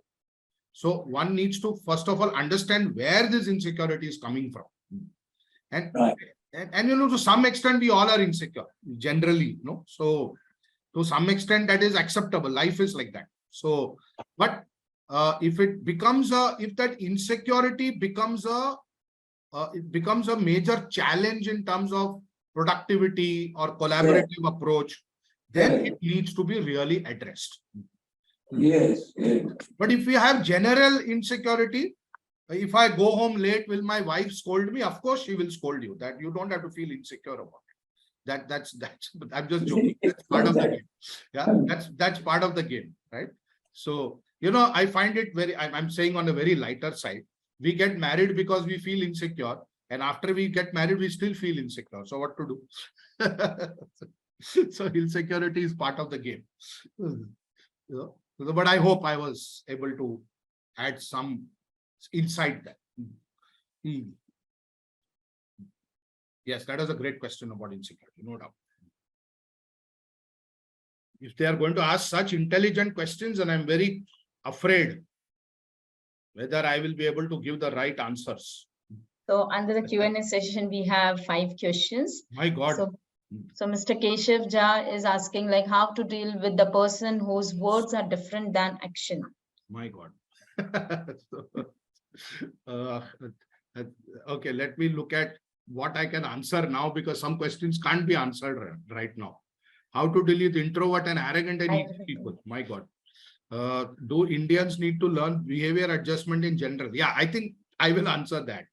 So one needs to, first of all, understand where this insecurity is coming from. And, right. and to some extent, we all are insecure, generally. So to some extent, that is acceptable. Life is like that. So, but if that insecurity becomes it becomes a major challenge in terms of productivity or collaborative approach, then it needs to be really addressed. Yes. But if we have general insecurity, if I go home late, will my wife scold me? Of course, she will scold you. That you don't have to feel insecure about it. That's I'm just joking. That's part of the game. Yeah, that's part of the game, right? So, I find it I'm saying on a very lighter side. We get married because we feel insecure, and after we get married, we still feel insecure. So what to do? So insecurity is part of the game. But I hope I was able to add some insight there. Yes, that is a great question about insecurity, no doubt. If they are going to ask such intelligent questions, and I'm very afraid whether I will be able to give the right answers. So under the Q&A session, we have 5 questions. My God. So Mr. Keshav Jha is asking how to deal with the person whose words are different than action. My God. Okay, let me look at what I can answer now, because some questions can't be answered right now. How to deal with introvert and arrogant and easy people? My God. Do Indians need to learn behavior adjustment in general? Yeah, I think I will answer that.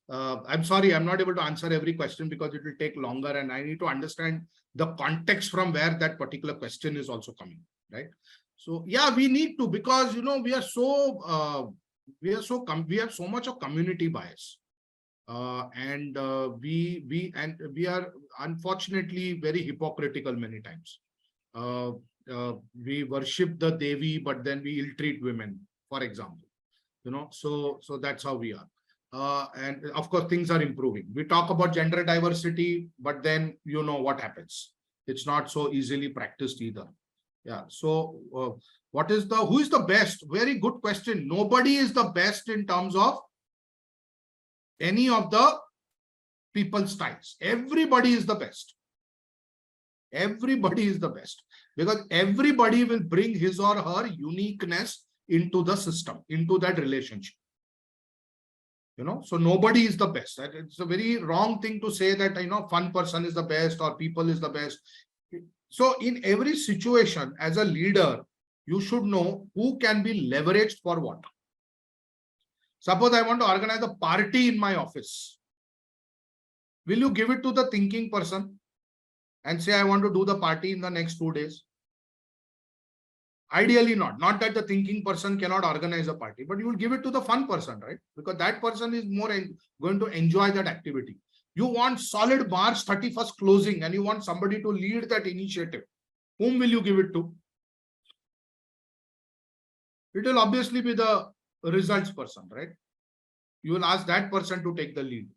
I'm sorry, I'm not able to answer every question because it will take longer, and I need to understand the context from where that particular question is also coming, right? So yeah, we need to, because we have so much of community bias, and we are unfortunately very hypocritical many times. We worship the Devi, but then we ill-treat women, for example. So that's how we are. And of course, things are improving. We talk about gender diversity, but then what happens. It's not so easily practiced either. Yeah. So who is the best? Very good question. Nobody is the best in terms of any of the people's styles. Everybody is the best. Everybody is the best, because everybody will bring his or her uniqueness into the system, into that relationship. So nobody is the best. It's a very wrong thing to say that, fun person is the best or people is the best. So in every situation, as a leader, you should know who can be leveraged for what. Suppose I want to organize a party in my office. Will you give it to the thinking person and say, I want to do the party in the next 2 days? Ideally not. Not that the thinking person cannot organize a party, but you will give it to the fun person, right? Because that person is more going to enjoy that activity. You want solid March 31st closing, and you want somebody to lead that initiative. Whom will you give it to? it will obviously be the results person, right? You will ask that person to take the lead.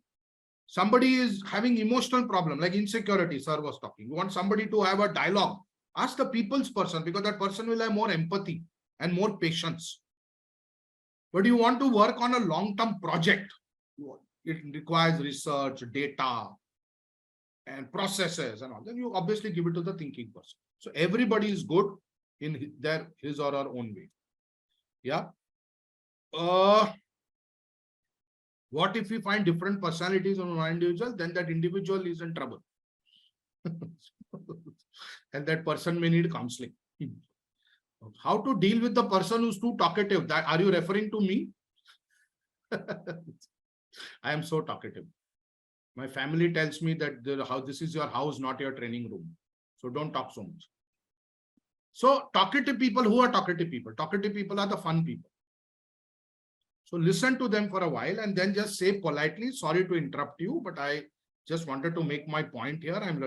Somebody is having emotional problem like insecurity, sir was talking. You want somebody to have a dialogue. Ask the people's person, because that person will have more empathy and more patience. But you want to work on a long-term project. It requires research, data, and processes and all. Then you obviously give it to the thinking person. So everybody is good in his or her own way. Yeah. What if we find different personalities on one individual? Then that individual is in trouble. And that person may need counseling. How to deal with the person who's too talkative? That are you referring to me? I am so talkative. My family tells me that this is your house, not your training room. So don't talk so much. So talkative people, who are talkative people? Talkative people are the fun people. So listen to them for a while and then just say politely, sorry to interrupt you, but I just wanted to make my point here. I'm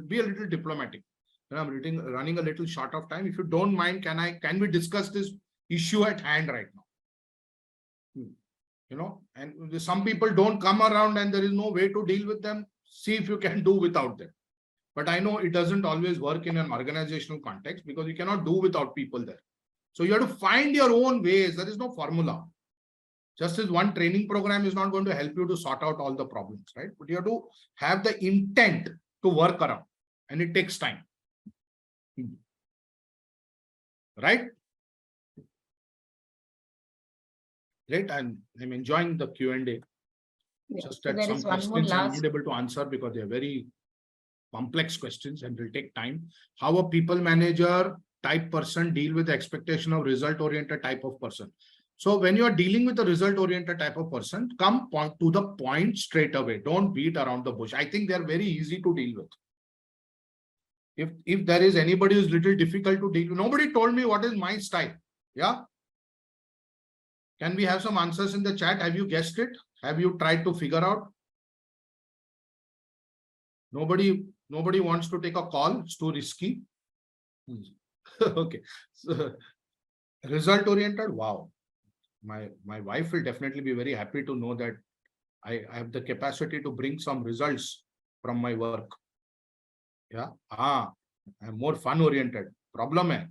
be a little diplomatic. I'm running a little short of time. If you don't mind, can we discuss this issue at hand right now? You know, and some people don't come around and there is no way to deal with them. See if you can do without them. But I know it doesn't always work in an organizational context because you cannot do without people there. So you have to find your own ways. There is no formula. Just as one training program is not going to help you to sort out all the problems, right? But you have to have the intent to work around, and it takes time. Right? Great. I'm enjoying the Q&A. Yeah. Just that some questions I'm not able to answer because they're very complex questions and will take time. How a people manager type person deal with the expectation of result-oriented type of person? So when you are dealing with a result-oriented type of person, come to the point straight away. Don't beat around the bush. I think they're very easy to deal with. If there is anybody who's little difficult to deal with, nobody told me what is my style. Yeah. Can we have some answers in the chat? Have you guessed it? Have you tried to figure out? Nobody wants to take a call. It's too risky. Okay. So, result-oriented. Wow. My wife will definitely be very happy to know that I have the capacity to bring some results from my work. Yeah. I'm more fun-oriented. Problem hai.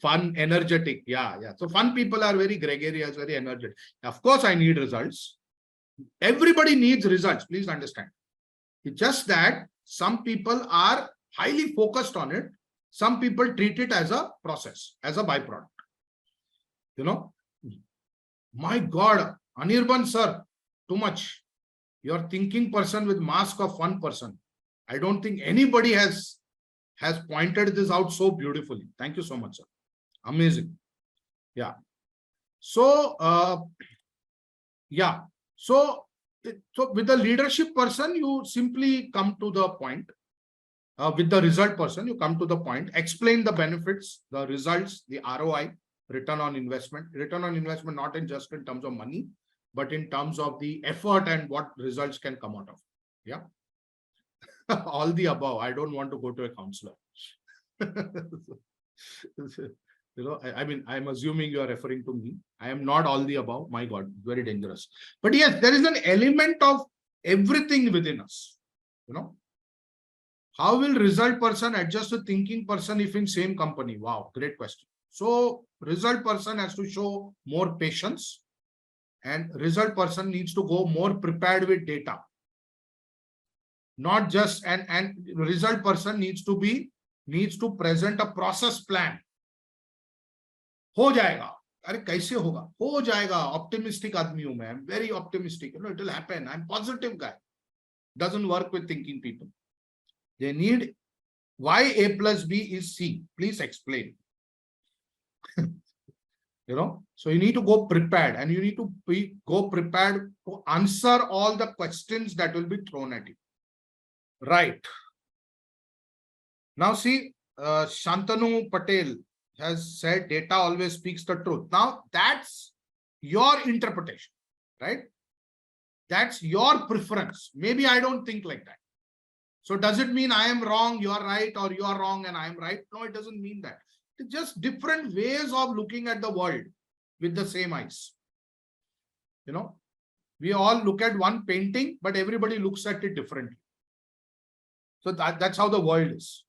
Fun, energetic. Yeah. So fun people are very gregarious, very energetic. Of course, I need results. Everybody needs results. Please understand. It's just that some people are highly focused on it. Some people treat it as a process, as a byproduct. You know, my God, Anirban sir, too much. You're thinking person with mask of fun person. I don't think anybody has pointed this out so beautifully. Thank you so much, sir. Amazing. Yeah. So, So with the leadership person, you simply come to the point. With the result person, you come to the point, explain the benefits, the results, the ROI, return on investment. Return on investment, not just in terms of money, but in terms of the effort and what results can come out of. Yeah. All the above. I don't want to go to a counselor. You know, I mean, I'm assuming you are referring to me. I am not all the above. My God, very dangerous. But yes, there is an element of everything within us. You know, how will result person adjust to thinking person if in same company? Wow, great question. So result person has to show more patience, and result person needs to go more prepared with data. Not just and result person needs to present a process plan. हो जाएगा. अरे कैसे होगा? हो जाएगा. Optimistic आदमी हूं मैं. I'm very optimistic. You know, it will happen. I'm positive guy. Doesn't work with thinking people. They need why A plus B is C. Please explain. You know, so you need to go prepared, and you need to go prepared to answer all the questions that will be thrown at you. Right. Now see, Shantanu Patel has said data always speaks the truth. Now that's your interpretation, right? That's your preference. Maybe I don't think like that. So does it mean I am wrong, you are right, or you are wrong and I am right? No, it doesn't mean that. Just different ways of looking at the world with the same eyes. You know, we all look at one painting, but everybody looks at it differently. So that's how the world is.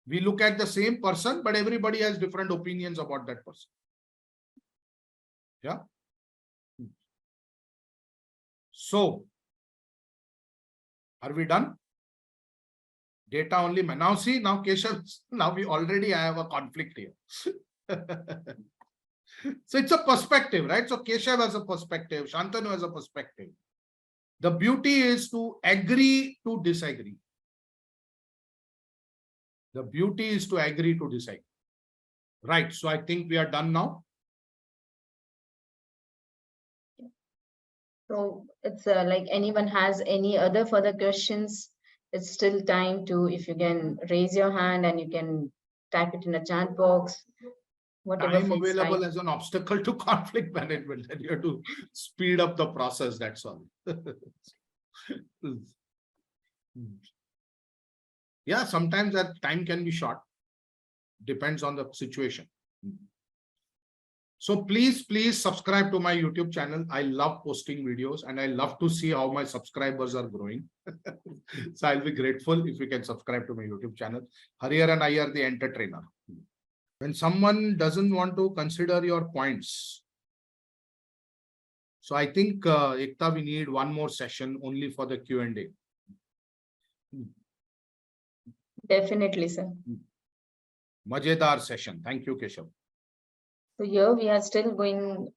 We look at the same person, but everybody has different opinions about that person. Yeah. So, are we done? Data only. Now see, now Keshav, now we already have a conflict here. So it's a perspective, right? So Keshav has a perspective, Shantanu has a perspective. The beauty is to agree to disagree. The beauty is to agree to disagree. Right. So I think we are done now. So it's like anyone has any other further questions, it's still time to, if you can raise your hand and you can type it in a chat box. Whatever Time fits available time. as an obstacle to conflict management, and you have to speed up the process. That's all. Yeah, sometimes that time can be short. Depends on the situation. So please subscribe to my YouTube channel. I love posting videos and I love to see how my subscribers are growing. So I'll be grateful if you can subscribe to my YouTube channel. Hariharan Iyer, the entertainer. When someone doesn't want to consider your points. So I think, Ekta, we need one more session only for the Q&A. Definitely, sir. Majedar session. Thank you, Keshav. So here we are still going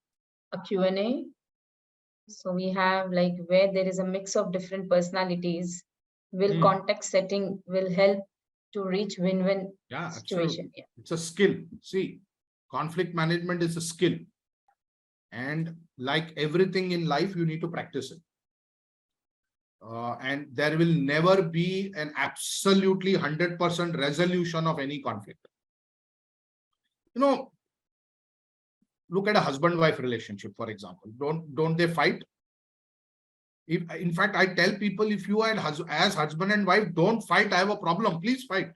a Q&A. So we have like where there is a mix of different personalities, will context setting will help to reach win-win situation. Yeah. It's a skill. See, conflict management is a skill. And like everything in life, you need to practice it. And there will never be an absolutely 100% resolution of any conflict. You know, look at a husband-wife relationship, for example. Don't they fight? If, in fact, I tell people, if you are as husband and wife, don't fight. I have a problem. Please fight.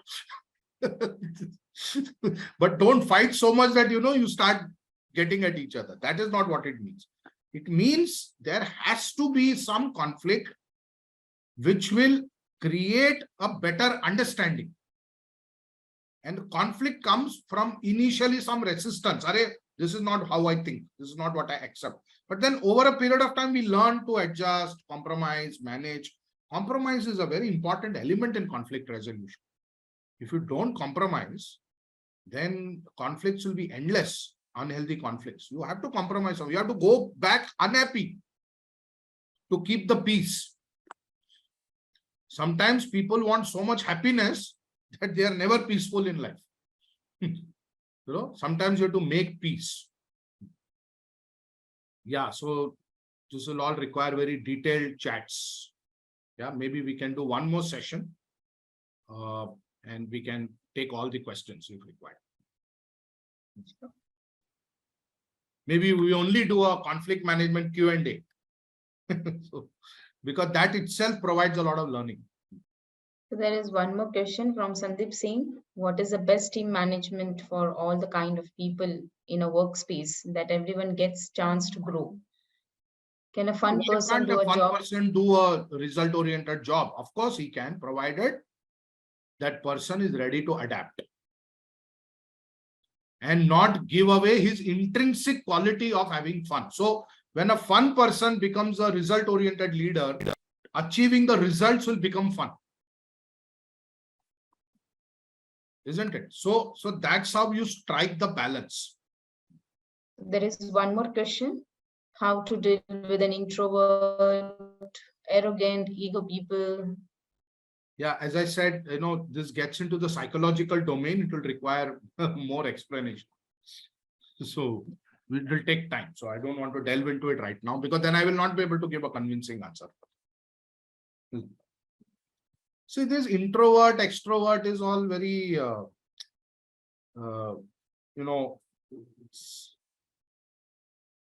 But don't fight so much that, you start getting at each other. That is not what it means. It means there has to be some conflict which will create a better understanding. And conflict comes from initially some resistance. This is not how I think. This is not what I accept. But then over a period of time, we learn to adjust, compromise, manage. Compromise is a very important element in conflict resolution. If you don't compromise, then conflicts will be endless, unhealthy conflicts. You have to compromise. You have to go back unhappy to keep the peace. Sometimes people want so much happiness that they are never peaceful in life. Sometimes you have to make peace. Yeah, so this will all require very detailed chats. Yeah, maybe we can do one more session and we can take all the questions if required. Maybe we only do a conflict management Q&A. So, because that itself provides a lot of learning. So there is one more question from Sandeep Singh. What is the best team management for all the kind of people in a workspace that everyone gets chance to grow? Can a fun person do a job? Fun person do a result-oriented job? Of course he can, provided that person is ready to adapt and not give away his intrinsic quality of having fun. So when a fun person becomes a result-oriented leader, achieving the results will become fun. Isn't it? So that's how you strike the balance. There is one more question. How to deal with an introvert, arrogant, ego people? Yeah, as I said, this gets into the psychological domain. It will require more explanation. So it will take time. So I don't want to delve into it right now, because then I will not be able to give a convincing answer. See, this introvert, extrovert is all very,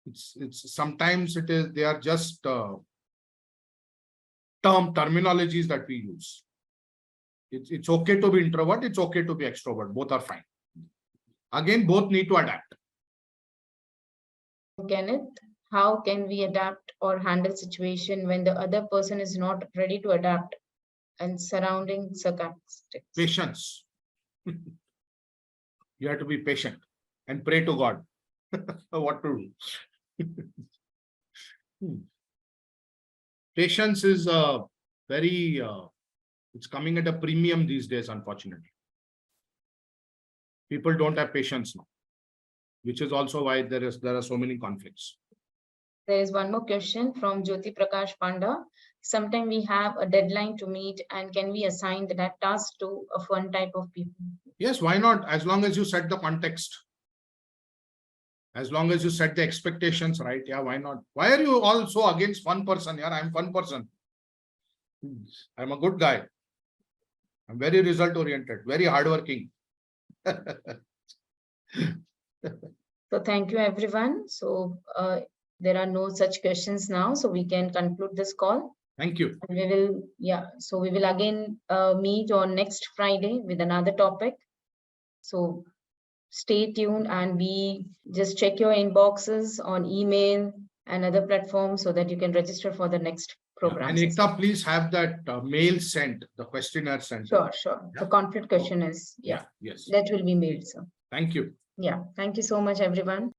it's sometimes they are just terminologies that we use. It's okay to be introvert. It's okay to be extrovert. Both are fine. Again, both need to adapt. Kenneth, how can we adapt or handle situation when the other person is not ready to adapt and surrounding circumstances? Patience. You have to be patient and pray to God what to do. Patience is very, it's coming at a premium these days, unfortunately. People don't have patience now, which is also why there are so many conflicts. There is one more question from Jyoti Prakash Panda. Sometimes we have a deadline to meet, and can we assign that task to a one type of people? Yes, why not? As long as you set the context. As long as you set the expectations, right? Yeah, why not? Why are you all so against one person? Yeah, I'm one person. I'm a good guy. I'm very result oriented, very hardworking. So thank you, everyone. So there are no such questions now, so we can conclude this call. Thank you. And we will, so we will again meet on next Friday with another topic. So stay tuned and just check your inboxes on email and other platforms so that you can register for the next program. And Ekta, please have that mail sent, the questionnaire sent. Sure. Yeah. The conflict question is, yes, that will be mailed, sir. Thank you. Yeah, thank you so much, everyone.